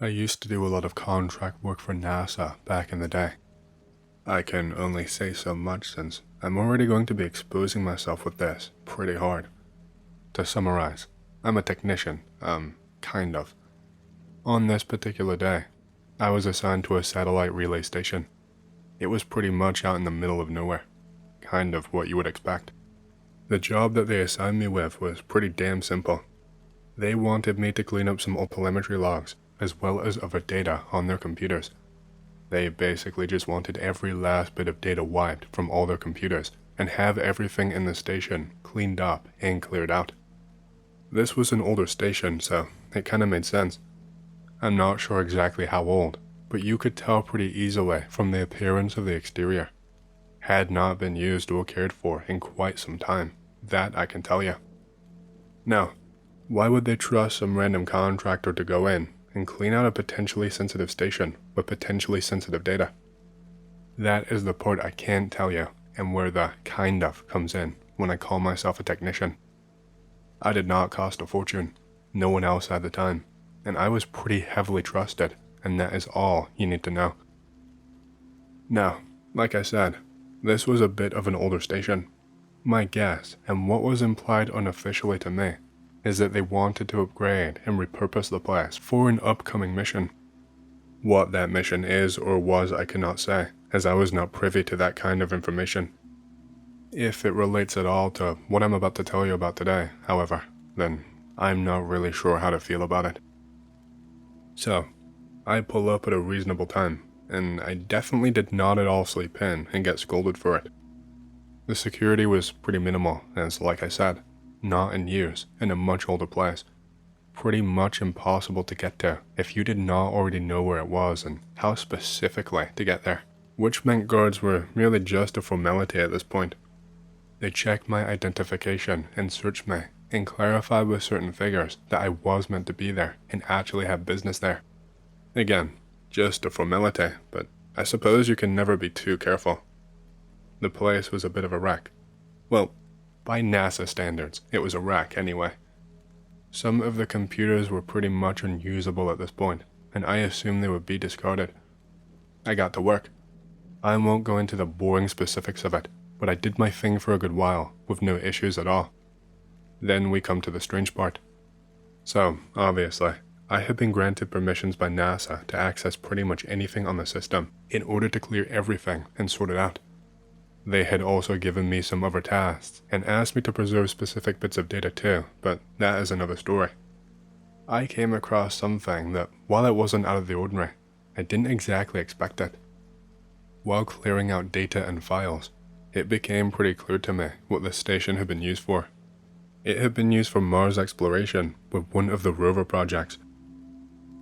I used to do a lot of contract work for NASA back in the day. I can only say so much since I'm already going to be exposing myself with this pretty hard. To summarize, I'm a technician, kind of. On this particular day, I was assigned to a satellite relay station. It was pretty much out in the middle of nowhere, kind of what you would expect. The job that they assigned me with was pretty damn simple. They wanted me to clean up some old telemetry logs, as well as other data on their computers. They basically just wanted every last bit of data wiped from all their computers, and have everything in the station cleaned up and cleared out. This was an older station, so it kinda made sense. I'm not sure exactly how old, but you could tell pretty easily from the appearance of the exterior. Had not been used or cared for in quite some time, that I can tell you. Now, why would they trust some random contractor to go in and clean out a potentially sensitive station with potentially sensitive data? That is the part I can't tell you, and where the kind of comes in when I call myself a technician. I did not cost a fortune, no one else at the time, and I was pretty heavily trusted, and that is all you need to know. Now, like I said, this was a bit of an older station. My guess, and what was implied unofficially to me, is that they wanted to upgrade and repurpose the place for an upcoming mission. What that mission is or was I cannot say, as I was not privy to that kind of information. If it relates at all to what I'm about to tell you about today, however, then I'm not really sure how to feel about it. So, I pull up at a reasonable time, and I definitely did not at all sleep in and get scolded for it. The security was pretty minimal, as like I said, not in years, in a much older place. Pretty much impossible to get to if you did not already know where it was and how specifically to get there, which meant guards were really just a formality at this point. They checked my identification and searched me and clarified with certain figures that I was meant to be there and actually have business there. Again, just a formality, but I suppose you can never be too careful. The place was a bit of a wreck. Well, by NASA standards, it was a wreck anyway. Some of the computers were pretty much unusable at this point, and I assumed they would be discarded. I got to work. I won't go into the boring specifics of it, but I did my thing for a good while, with no issues at all. Then we come to the strange part. So, obviously, I had been granted permissions by NASA to access pretty much anything on the system in order to clear everything and sort it out. They had also given me some other tasks and asked me to preserve specific bits of data too, but that is another story. I came across something that, while it wasn't out of the ordinary, I didn't exactly expect it. While clearing out data and files, it became pretty clear to me what the station had been used for. It had been used for Mars exploration with one of the Rover projects.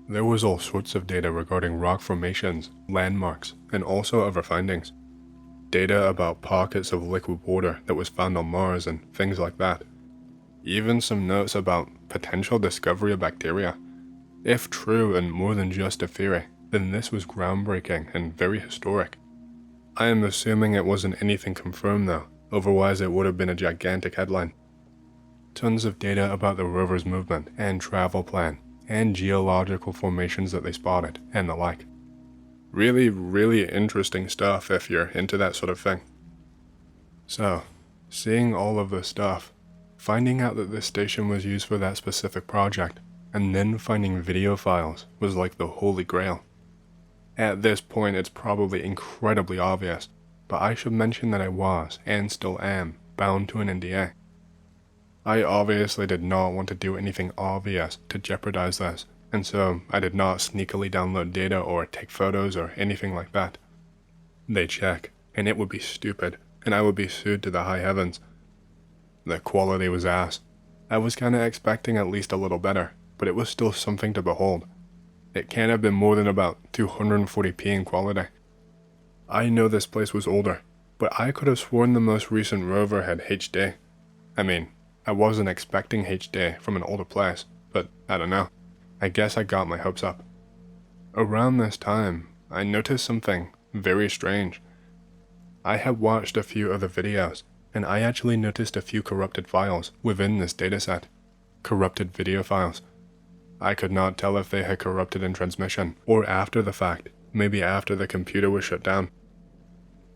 There was all sorts of data regarding rock formations, landmarks, and also other findings. Data about pockets of liquid water that was found on Mars and things like that. Even some notes about potential discovery of bacteria. If true and more than just a theory, then this was groundbreaking and very historic. I am assuming it wasn't anything confirmed though, otherwise it would have been a gigantic headline. Tons of data about the rover's movement and travel plan, and geological formations that they spotted, and the like. Really, really interesting stuff if you're into that sort of thing. So, seeing all of this stuff, finding out that this station was used for that specific project, and then finding video files was like the holy grail. At this point it's probably incredibly obvious, but I should mention that I was, and still am, bound to an NDA. I obviously did not want to do anything obvious to jeopardize this, and so I did not sneakily download data or take photos or anything like that. They check, and it would be stupid, and I would be sued to the high heavens. The quality was ass. I was kinda expecting at least a little better, but it was still something to behold. It can't have been more than about 240p in quality. I know this place was older, but I could have sworn the most recent Rover had HD. I mean, I wasn't expecting HD from an older place, but I don't know. I guess I got my hopes up. Around this time, I noticed something very strange. I had watched a few other videos, and I actually noticed a few corrupted files within this dataset. Corrupted video files. I could not tell if they had corrupted in transmission, or after the fact, maybe after the computer was shut down.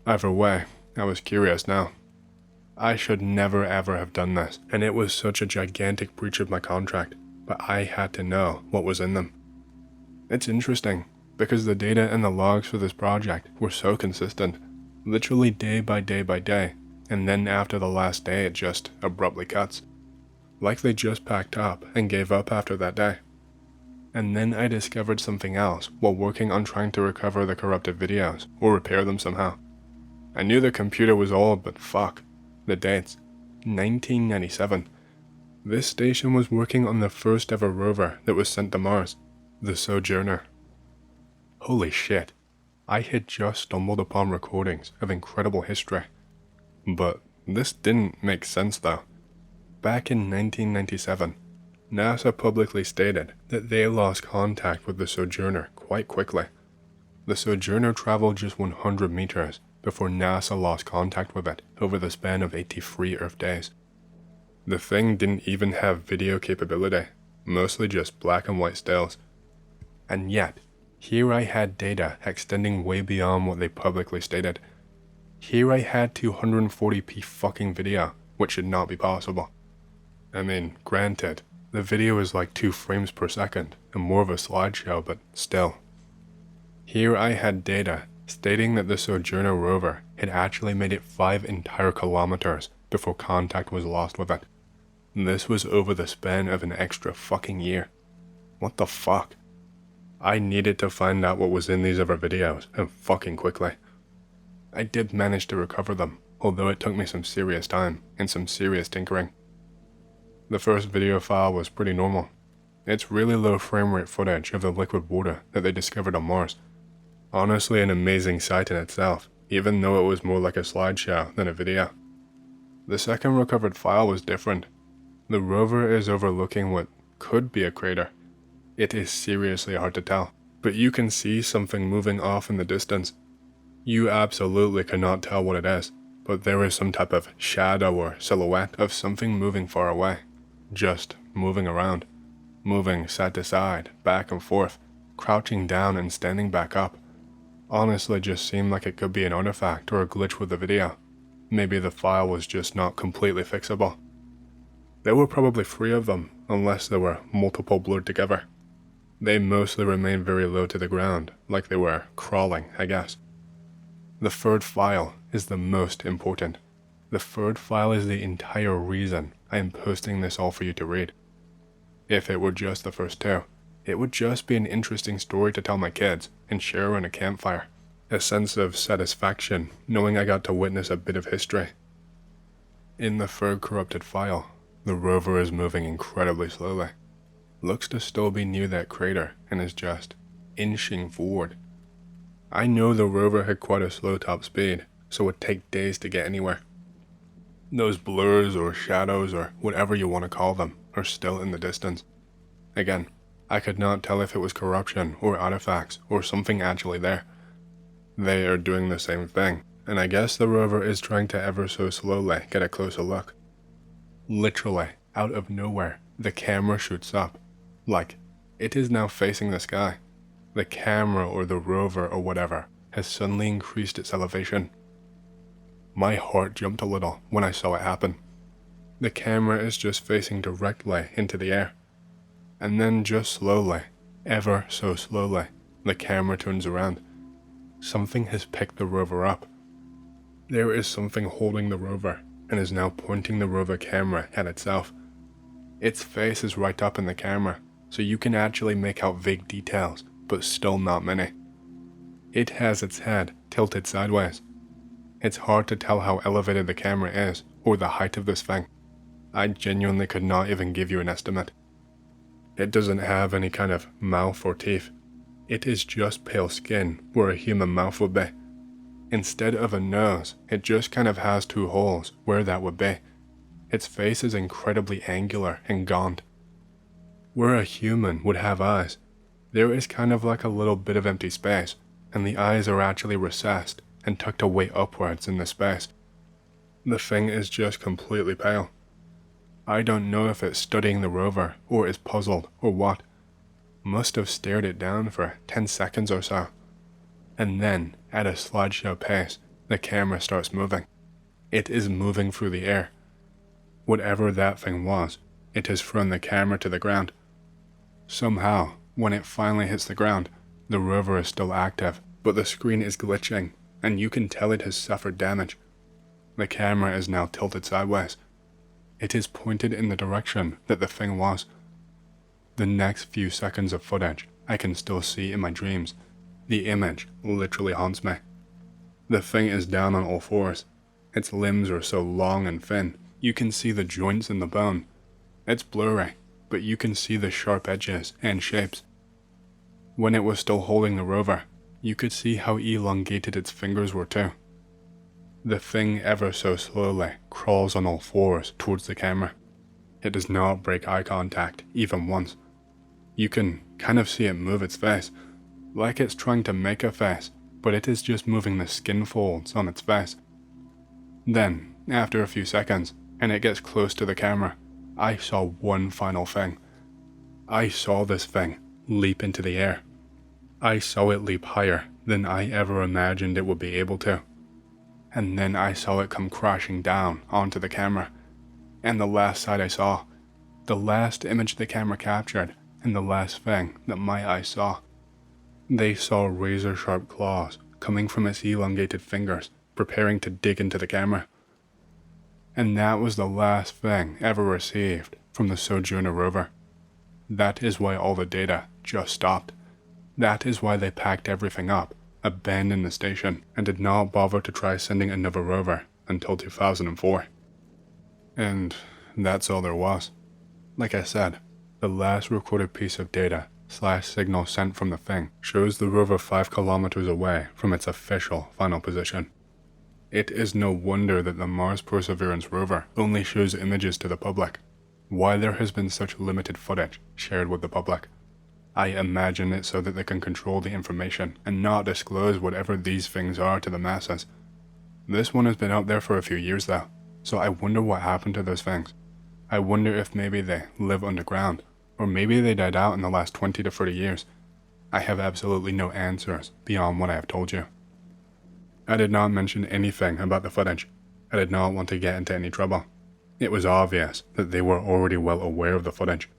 Either way, I was curious now. I should never ever have done this, and it was such a gigantic breach of my contract, but I had to know what was in them. It's interesting, because the data and the logs for this project were so consistent, literally day by day by day, and then after the last day it just abruptly cuts. Like they just packed up and gave up after that day. And then I discovered something else while working on trying to recover the corrupted videos, or repair them somehow. I knew the computer was old, but fuck. The dates. 1997. This station was working on the first ever rover that was sent to Mars, the Sojourner. Holy shit. I had just stumbled upon recordings of incredible history. But this didn't make sense though. Back in 1997, NASA publicly stated that they lost contact with the Sojourner quite quickly. The Sojourner traveled just 100 meters before NASA lost contact with it over the span of 83 Earth days. The thing didn't even have video capability, mostly just black and white stills. And yet, here I had data extending way beyond what they publicly stated. Here I had 240p fucking video, which should not be possible. I mean, granted, the video is like 2 frames per second and more of a slideshow, but still. Here I had data stating that the Sojourner rover had actually made it 5 entire kilometers before contact was lost with it. This was over the span of an extra fucking year. What the fuck? I needed to find out what was in these other videos, and fucking quickly. I did manage to recover them, although it took me some serious time and some serious tinkering. The first video file was pretty normal. It's really low frame rate footage of the liquid water that they discovered on Mars. Honestly, an amazing sight in itself, even though it was more like a slideshow than a video. The second recovered file was different. The rover is overlooking what could be a crater. It is seriously hard to tell, but you can see something moving off in the distance. You absolutely cannot tell what it is, but there is some type of shadow or silhouette of something moving far away. Just moving around. Moving side to side, back and forth, crouching down and standing back up. Honestly just seemed like it could be an artifact or a glitch with the video. Maybe the file was just not completely fixable. There were probably 3 of them, unless there were multiple blurred together. They mostly remained very low to the ground, like they were crawling, I guess. The third file is the most important. The third file is the entire reason I am posting this all for you to read. If it were just the first 2, it would just be an interesting story to tell my kids and share around a campfire. A sense of satisfaction knowing I got to witness a bit of history. In the third corrupted file, the rover is moving incredibly slowly. Looks to still be near that crater and is just inching forward. I know the rover had quite a slow top speed, so it would take days to get anywhere. Those blurs or shadows or whatever you want to call them are still in the distance. Again, I could not tell if it was corruption or artifacts or something actually there. They are doing the same thing, and I guess the rover is trying to ever so slowly get a closer look. Literally, out of nowhere, the camera shoots up. Like, it is now facing the sky. The camera or the rover or whatever has suddenly increased its elevation. My heart jumped a little when I saw it happen. The camera is just facing directly into the air. And then just slowly, ever so slowly, the camera turns around. Something has picked the rover up. There is something holding the rover and is now pointing the rover camera at itself. Its face is right up in the camera, so you can actually make out vague details, but still not many. It has its head tilted sideways. It's hard to tell how elevated the camera is, or the height of this thing. I genuinely could not even give you an estimate. It doesn't have any kind of mouth or teeth. It is just pale skin where a human mouth would be. Instead of a nose, it just kind of has 2 holes where that would be. Its face is incredibly angular and gaunt. Where a human would have eyes, there is kind of like a little bit of empty space, and the eyes are actually recessed and tucked away upwards in the space. The thing is just completely pale. I don't know if it's studying the rover, or is puzzled, or what. must have stared it down for 10 seconds or so. And then, at a slideshow pace, the camera starts moving. It is moving through the air. Whatever that thing was, it has thrown the camera to the ground. Somehow, when it finally hits the ground, the rover is still active, but the screen is glitching, and you can tell it has suffered damage. The camera is now tilted sideways. It is pointed in the direction that the thing was. The next few seconds of footage I can still see in my dreams. The image literally haunts me. The thing is down on all fours. Its limbs are so long and thin, you can see the joints in the bone. It's blurry, but you can see the sharp edges and shapes. When it was still holding the rover, you could see how elongated its fingers were too. The thing ever so slowly crawls on all fours towards the camera. It does not break eye contact, even once. You can kind of see it move its face, like it's trying to make a face, but it is just moving the skin folds on its face. Then, after a few seconds, and it gets close to the camera, I saw one final thing. I saw this thing leap into the air. I saw it leap higher than I ever imagined it would be able to. And then I saw it come crashing down onto the camera. And the last sight I saw, the last image the camera captured, and the last thing that my eyes saw. They saw razor-sharp claws coming from its elongated fingers, preparing to dig into the camera. And that was the last thing ever received from the Sojourner rover. That is why all the data just stopped. That is why they packed everything up, abandoned the station, and did not bother to try sending another rover until 2004. And that's all there was. Like I said, the last recorded piece of data / signal sent from the thing shows the rover 5 kilometers away from its official final position. It is no wonder that the Mars Perseverance rover only shows images to the public. Why there has been such limited footage shared with the public. I imagine it's so that they can control the information and not disclose whatever these things are to the masses. This one has been out there for a few years though, so I wonder what happened to those things. I wonder if maybe they live underground, or maybe they died out in the last 20 to 30 years. I have absolutely no answers beyond what I have told you. I did not mention anything about the footage. I did not want to get into any trouble. It was obvious that they were already well aware of the footage.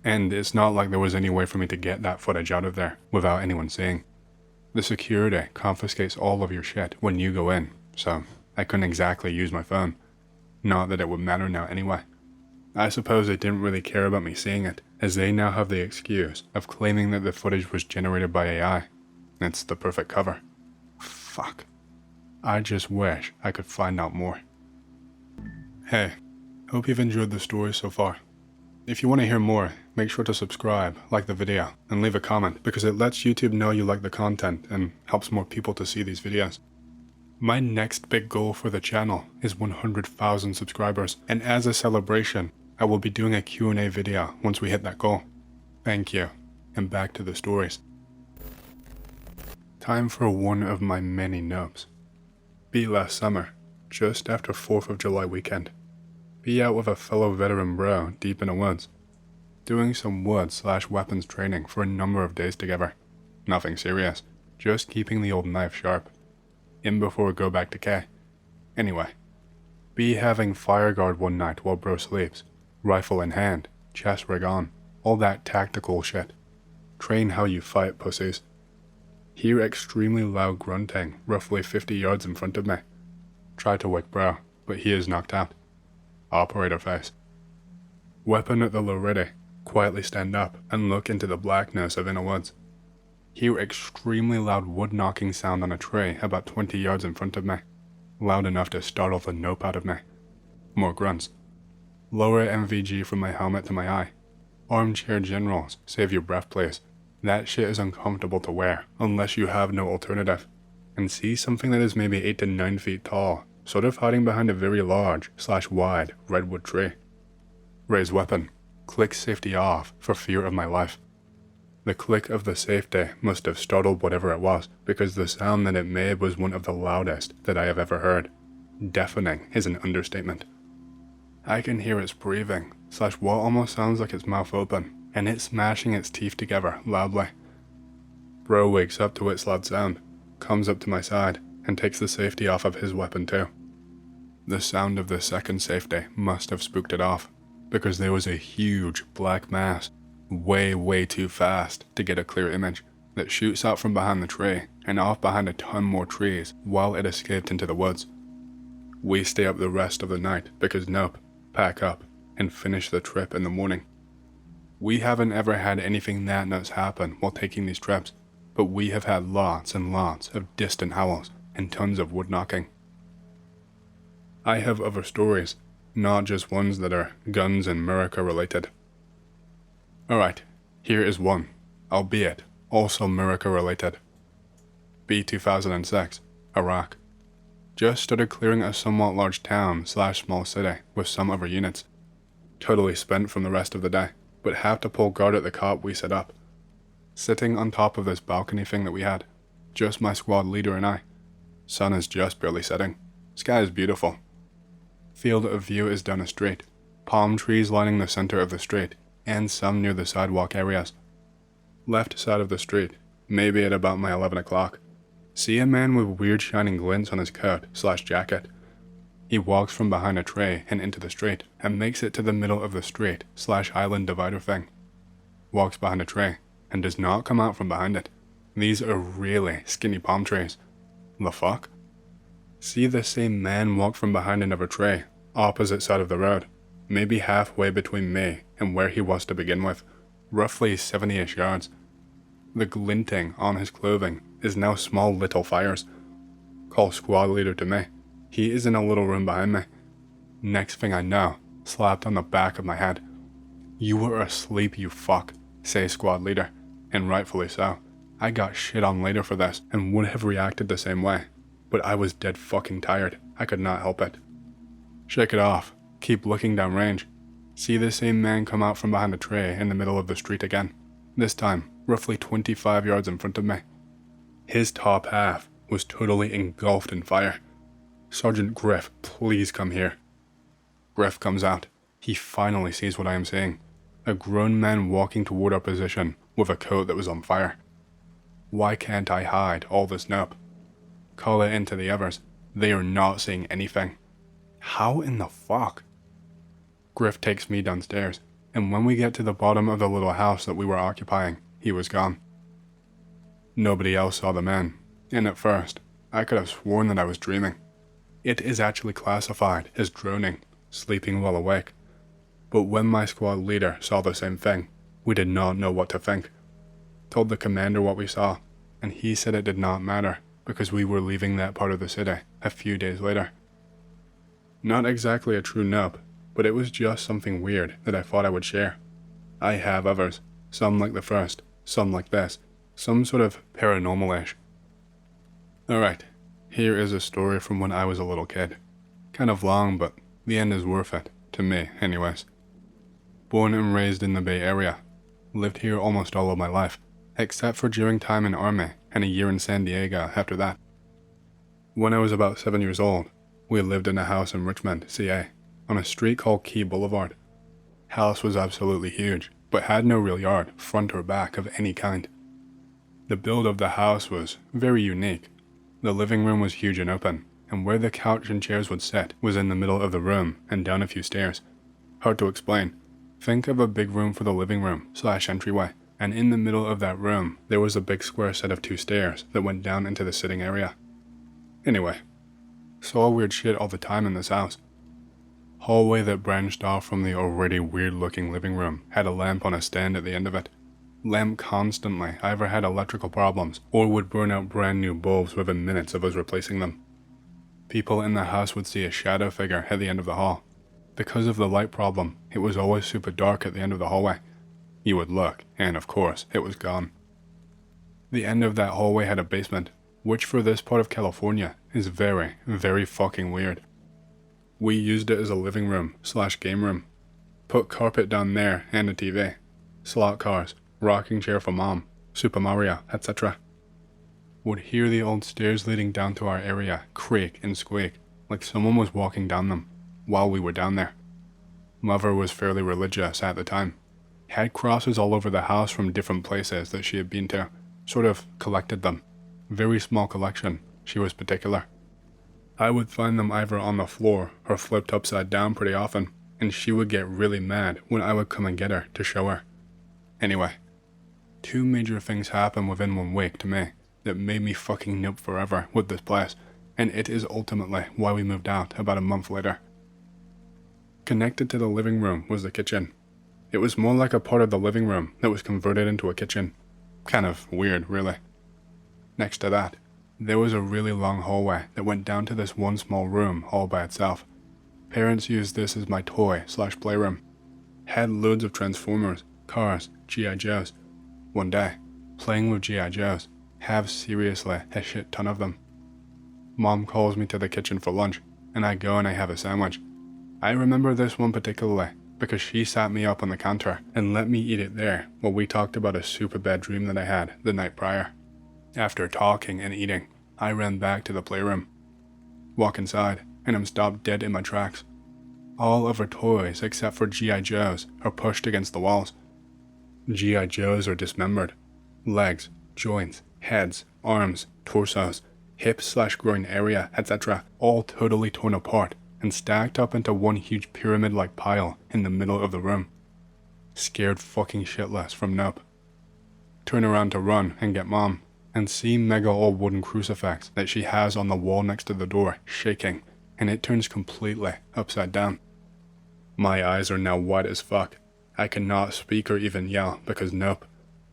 And it's not like there was any way for me to get that footage out of there without anyone seeing. The security confiscates all of your shit when you go in, so I couldn't exactly use my phone. Not that it would matter now anyway. I suppose they didn't really care about me seeing it, as they now have the excuse of claiming that the footage was generated by AI. It's the perfect cover. Fuck. I just wish I could find out more. Hey, hope you've enjoyed the story so far. If you want to hear more, make sure to subscribe, like the video, and leave a comment because it lets YouTube know you like the content and helps more people to see these videos. My next big goal for the channel is 100,000 subscribers, and as a celebration, I will be doing a Q&A video once we hit that goal. Thank you, and back to the stories. Time for one of my many nopes. Be last summer, just after 4th of July weekend. Be out with a fellow veteran bro deep in the woods, doing some wood/weapons training for a number of days together. Nothing serious, just keeping the old knife sharp. In before we go back to K. Anyway, be having fire guard one night while bro sleeps, rifle in hand, chest rig on, all that tactical shit. Train how you fight, pussies. Hear extremely loud grunting roughly 50 yards in front of me. Try to wake bro, but he is knocked out. Operator face. Weapon at the low ready, quietly stand up and look into the blackness of inner woods. Hear extremely loud wood knocking sound on a tree about 20 yards in front of me, loud enough to startle the nope out of me. More grunts. Lower MVG from my helmet to my eye. Armchair generals, save your breath please. That shit is uncomfortable to wear unless you have no alternative. And see something that is maybe 8 to 9 feet tall, sort of hiding behind a very large/wide redwood tree. Raise weapon. Click safety off for fear of my life. The click of the safety must have startled whatever it was, because the sound that it made was one of the loudest that I have ever heard. Deafening is an understatement. I can hear its breathing, / what almost sounds like its mouth open, and it's smashing its teeth together loudly. Bro wakes up to its loud sound, comes up to my side, and takes the safety off of his weapon too. The sound of the second safety must have spooked it off, because there was a huge black mass, way too fast to get a clear image, that shoots out from behind the tree and off behind a ton more trees while it escaped into the woods. We stay up the rest of the night because nope, pack up, and finish the trip in the morning. We haven't ever had anything that nuts happen while taking these trips, but we have had lots and lots of distant howls and tons of wood knocking. I have other stories, not just ones that are guns and America related. Alright, here is one, albeit also America related. B-2006, Iraq. Just started clearing a somewhat large town / small city with some other units. Totally spent from the rest of the day, but have to pull guard at the cop we set up. Sitting on top of this balcony thing that we had, just my squad leader and I. Sun is just barely setting. Sky is beautiful. Field of view is down a street, palm trees lining the center of the street, and some near the sidewalk areas. Left side of the street, maybe at about my 11 o'clock, see a man with weird shining glints on his coat / jacket. He walks from behind a tree and into the street, and makes it to the middle of the street / island divider thing. Walks behind a tree, and does not come out from behind it. These are really skinny palm trees. The fuck? See the same man walk from behind another tree, opposite side of the road, maybe halfway between me and where he was to begin with, roughly 70-ish yards. The glinting on his clothing is now small little fires. Call squad leader to me. He is in a little room behind me. Next thing I know, slapped on the back of my head. You were asleep, you fuck, say squad leader, and rightfully so. I got shit on later for this and would have reacted the same way, but I was dead fucking tired. I could not help it. Shake it off. Keep looking down range. See the same man come out from behind a tree in the middle of the street again. This time, roughly 25 yards in front of me. His top half was totally engulfed in fire. Sergeant Griff, please come here. Griff comes out. He finally sees what I am seeing. A grown man walking toward our position with a coat that was on fire. Why can't I hide all this nope? Call it into the others. They are not seeing anything. How in the fuck? Griff takes me downstairs, and when we get to the bottom of the little house that we were occupying, he was gone. Nobody else saw the man, and at first, I could have sworn that I was dreaming. It is actually classified as droning, sleeping while awake. But when my squad leader saw the same thing, we did not know what to think. Told the commander what we saw, and he said it did not matter because we were leaving that part of the city a few days later. Not exactly a true nope, but it was just something weird that I thought I would share. I have others, some like the first, some like this, some sort of paranormal-ish. Alright, here is a story from when I was a little kid. Kind of long, but the end is worth it, to me anyways. Born and raised in the Bay Area, lived here almost all of my life, except for during time in Army and a year in San Diego after that. When I was about 7 years old, we lived in a house in Richmond, CA, on a street called Key Boulevard. House was absolutely huge, but had no real yard, front or back of any kind. The build of the house was very unique. The living room was huge and open, and where the couch and chairs would sit was in the middle of the room and down a few stairs. Hard to explain. Think of a big room for the living room / entryway, and in the middle of that room there was a big square set of 2 stairs that went down into the sitting area. Anyway, saw weird shit all the time in this house. Hallway that branched off from the already weird looking living room had a lamp on a stand at the end of it. Lamp constantly either had electrical problems or would burn out brand new bulbs within minutes of us replacing them. People in the house would see a shadow figure at the end of the hall. Because of the light problem, it was always super dark at the end of the hallway. You would look, and of course, it was gone. The end of that hallway had a basement, which for this part of California is very, very fucking weird. We used it as a living room / game room. Put carpet down there and a TV. Slot cars, rocking chair for mom, Super Mario, etc. Would hear the old stairs leading down to our area creak and squeak like someone was walking down them while we were down there. Mother was fairly religious at the time. had crosses all over the house from different places that she had been to, sort of collected them. Very small collection, she was particular. I would find them either on the floor or flipped upside down pretty often, and she would get really mad when I would come and get her to show her. Anyway, 2 major things happened within 1 week to me that made me fucking nope forever with this place, and it is ultimately why we moved out about a month later. Connected to the living room was the kitchen. It was more like a part of the living room that was converted into a kitchen. Kind of weird, really. Next to that, there was a really long hallway that went down to this one small room all by itself. Parents used this as my toy/playroom. Had loads of Transformers, cars, G.I. Joes. One day, playing with G.I. Joes, have seriously a shit ton of them. Mom calls me to the kitchen for lunch, and I go and I have a sandwich. I remember this one particularly because she sat me up on the counter and let me eat it there while we talked about a super bad dream that I had the night prior. After talking and eating, I ran back to the playroom. Walk inside, and I'm stopped dead in my tracks. All of her toys except for G.I. Joes are pushed against the walls. G.I. Joes are dismembered. Legs, joints, heads, arms, torsos, hips/groin area, etc. all totally torn apart and stacked up into one huge pyramid-like pile in the middle of the room. Scared fucking shitless from nope. Turn around to run and get Mom, and see mega old wooden crucifix that she has on the wall next to the door shaking, and it turns completely upside down. My eyes are now wide as fuck. I cannot speak or even yell because nope.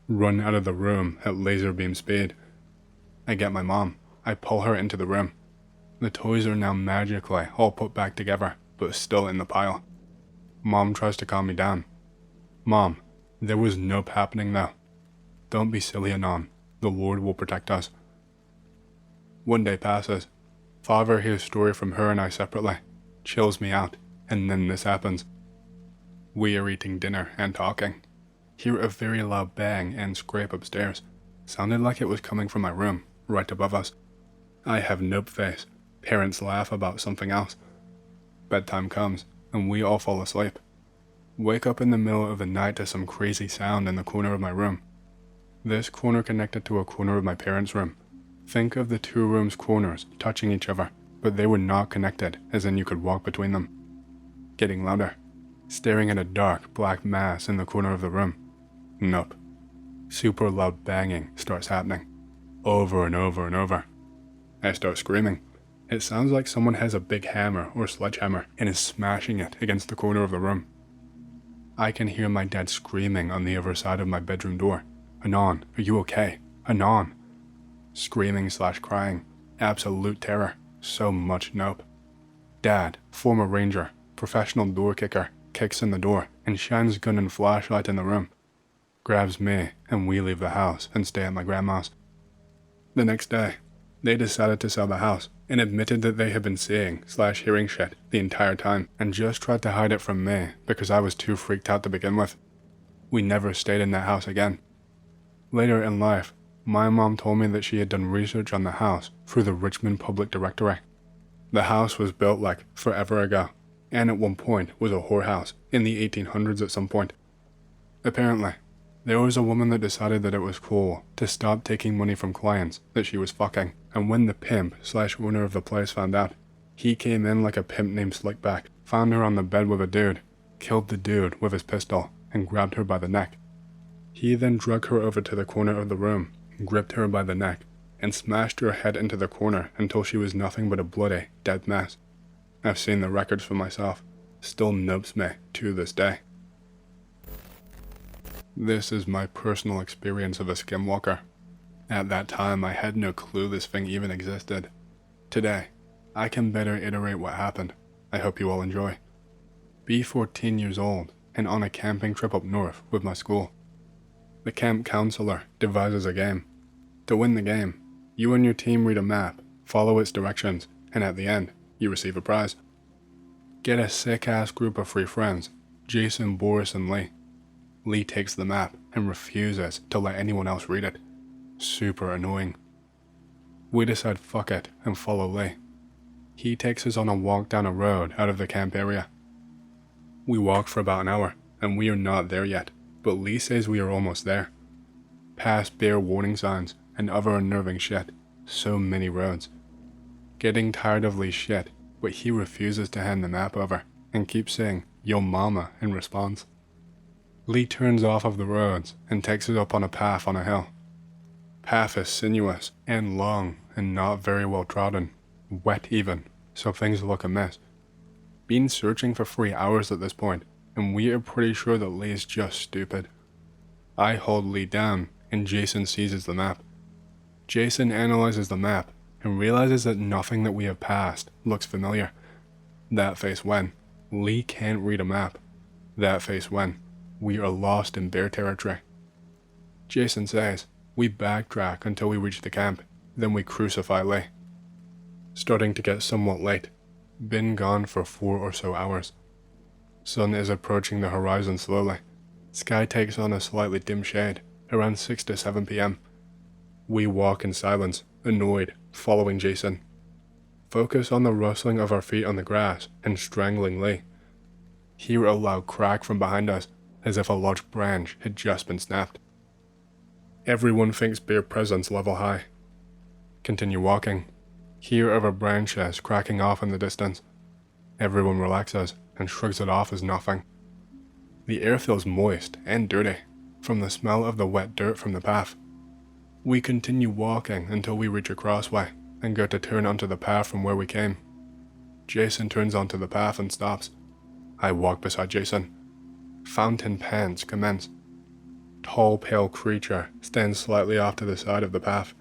Run out of the room at laser beam speed. I get my mom. I pull her into the room. The toys are now magically all put back together, but still in the pile. Mom tries to calm me down. Mom, there was nope happening though. Don't be silly, Anon. The Lord will protect us. 1 day passes. Father hears a story from her and I separately. Chills me out, and then this happens. We are eating dinner and talking. Hear a very loud bang and scrape upstairs. Sounded like it was coming from my room, right above us. I have nope face. Parents laugh about something else. Bedtime comes, and we all fall asleep. Wake up in the middle of the night to some crazy sound in the corner of my room. This corner connected to a corner of my parents' room. Think of the 2 rooms' corners touching each other, but they were not connected, as in you could walk between them. Getting louder. Staring at a dark, black mass in the corner of the room. Nope. Super loud banging starts happening. Over and over and over. I start screaming. It sounds like someone has a big hammer or sledgehammer and is smashing it against the corner of the room. I can hear my dad screaming on the other side of my bedroom door. Anon, are you okay? Anon. Screaming/crying. Absolute terror. So much nope. Dad, former ranger, professional door kicker, kicks in the door and shines gun and flashlight in the room. Grabs me and we leave the house and stay at my grandma's. The next day, they decided to sell the house and admitted that they had been seeing/hearing shit the entire time and just tried to hide it from me because I was too freaked out to begin with. We never stayed in that house again. Later in life, my mom told me that she had done research on the house through the Richmond Public Directory. The house was built like forever ago, and at one point was a whorehouse in the 1800s at some point. Apparently, there was a woman that decided that it was cool to stop taking money from clients that she was fucking, and when the pimp/owner of the place found out, he came in like a pimp named Slickback, found her on the bed with a dude, killed the dude with his pistol, and grabbed her by the neck. He then dragged her over to the corner of the room, gripped her by the neck, and smashed her head into the corner until she was nothing but a bloody, dead mess. I've seen the records for myself. Still nopes me to this day. This is my personal experience of a skinwalker. At that time, I had no clue this thing even existed. Today, I can better iterate what happened. I hope you all enjoy. Be 14 years old and on a camping trip up north with my school. The camp counselor devises a game. To win the game, you and your team read a map, follow its directions, and at the end, you receive a prize. Get a sick-ass group of 3 friends, Jason, Boris, and Lee. Lee takes the map and refuses to let anyone else read it. Super annoying. We decide fuck it and follow Lee. He takes us on a walk down a road out of the camp area. We walk for about an hour, and we are not there yet. but Lee says we are almost there. Past bare warning signs and other unnerving shit. So many roads. Getting tired of Lee's shit, but he refuses to hand the map over and keeps saying, "Yo mama," in response. Lee turns off of the roads and takes us up on a path on a hill. Path is sinuous and long and not very well trodden, wet even, so things look amiss. Been searching for 3 hours at this point, and we are pretty sure that Lee is just stupid. I hold Lee down and Jason seizes the map. Jason analyzes the map and realizes that nothing that we have passed looks familiar. That face when Lee can't read a map. That face when we are lost in bear territory. Jason says we backtrack until we reach the camp, then we crucify Lee. Starting to get somewhat late. Been gone for 4 or so hours. Sun is approaching the horizon slowly. Sky takes on a slightly dim shade, around 6 to 7 p.m. We walk in silence, annoyed, following Jason. Focus on the rustling of our feet on the grass and strangling Lee. Hear a loud crack from behind us, as if a large branch had just been snapped. Everyone thinks bear presence level high. Continue walking. Hear other branches cracking off in the distance. Everyone relaxes and shrugs it off as nothing. The air feels moist and dirty from the smell of the wet dirt from the path. We continue walking until we reach a crossway and go to turn onto the path from where we came. Jason turns onto the path and stops. I walk beside Jason. Fountain pens commence. Tall, pale creature stands slightly off to the side of the path.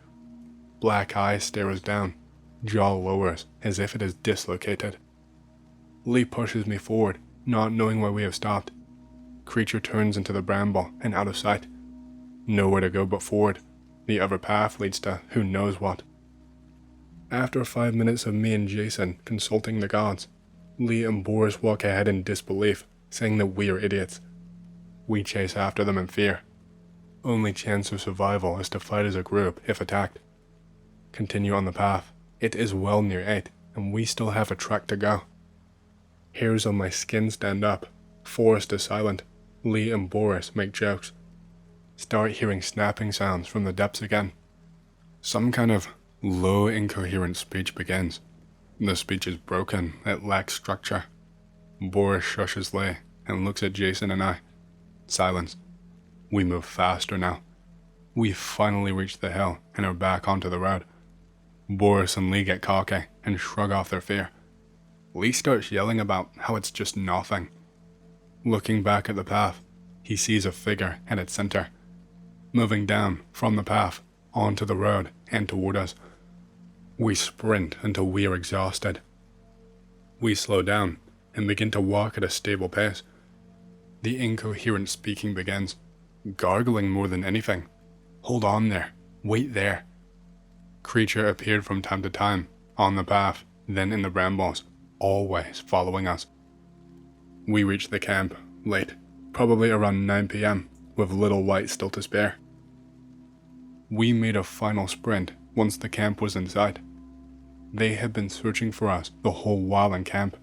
Black eyes stare us down. Jaw lowers as if it is dislocated. Lee pushes me forward, not knowing why we have stopped. Creature turns into the bramble and out of sight. Nowhere to go but forward. The other path leads to who knows what. After 5 minutes of me and Jason consulting the gods, Lee and Boris walk ahead in disbelief, saying that we are idiots. We chase after them in fear. Only chance of survival is to fight as a group if attacked. Continue on the path. It is well near 8, and we still have a trek to go. Hairs on my skin stand up. Forest is silent. Lee and Boris make jokes. Start hearing snapping sounds from the depths again. Some kind of low, incoherent speech begins. The speech is broken, it lacks structure. Boris shushes Lee and looks at Jason and I. Silence. We move faster now. We finally reach the hill and are back onto the road. Boris and Lee get cocky and shrug off their fear. Lee starts yelling about how it's just nothing. Looking back at the path, he sees a figure at its center, moving down from the path onto the road and toward us. We sprint until we are exhausted. We slow down and begin to walk at a stable pace. The incoherent speaking begins, gargling more than anything. Hold on there. Wait there. Creature appeared from time to time, on the path, then in the brambles, always following us. We reached the camp, late, probably around 9 p.m, with little light still to spare. We made a final sprint once the camp was in sight. They had been searching for us the whole while in camp.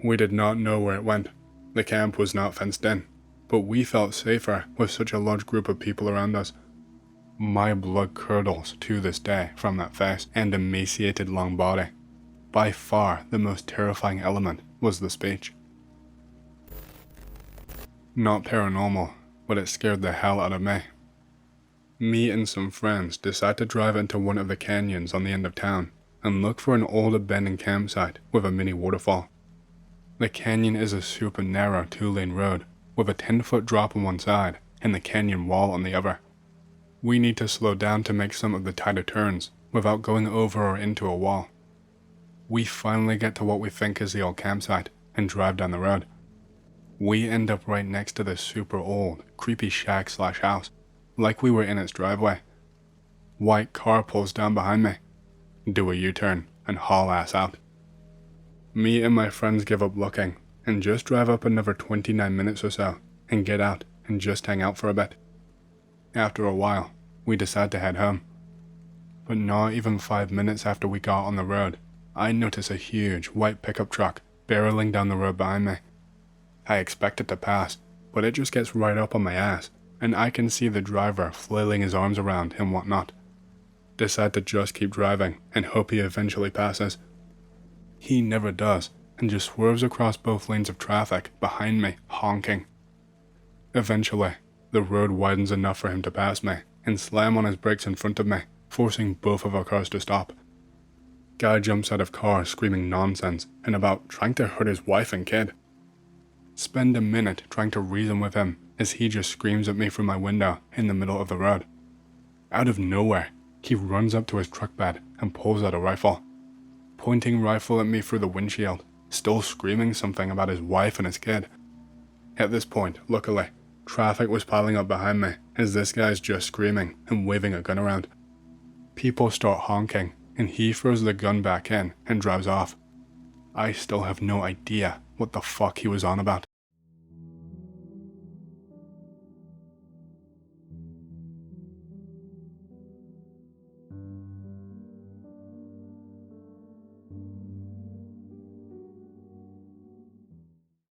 We did not know where it went. The camp was not fenced in, but we felt safer with such a large group of people around us. My blood curdles to this day from that face and emaciated long body. By far the most terrifying element was the speech. Not paranormal, but it scared the hell out of me. Me and some friends decide to drive into one of the canyons on the end of town and look for an old abandoned campsite with a mini waterfall. The canyon is a super narrow 2-lane road with a 10-foot drop on one side and the canyon wall on the other. We need to slow down to make some of the tighter turns without going over or into a wall. We finally get to what we think is the old campsite and drive down the road. We end up right next to this super old, creepy shack/house, like we were in its driveway. White car pulls down behind me, do a U-turn, and haul ass out. Me and my friends give up looking and just drive up another 29 minutes or so and get out and just hang out for a bit. After a while, we decide to head home. But not even 5 minutes after we got on the road, I notice a huge white pickup truck barreling down the road behind me. I expect it to pass, but it just gets right up on my ass, and I can see the driver flailing his arms around and whatnot. Decide to just keep driving and hope he eventually passes. He never does, and just swerves across both lanes of traffic behind me, honking. Eventually, the road widens enough for him to pass me and slam on his brakes in front of me, forcing both of our cars to stop. Guy jumps out of car screaming nonsense and about trying to hurt his wife and kid. Spend a minute trying to reason with him as he just screams at me from my window in the middle of the road. Out of nowhere, he runs up to his truck bed and pulls out a rifle. Pointing rifle at me through the windshield, still screaming something about his wife and his kid. At this point, luckily, traffic was piling up behind me as this guy's just screaming and waving a gun around. People start honking and he throws the gun back in and drives off. I still have no idea what the fuck he was on about.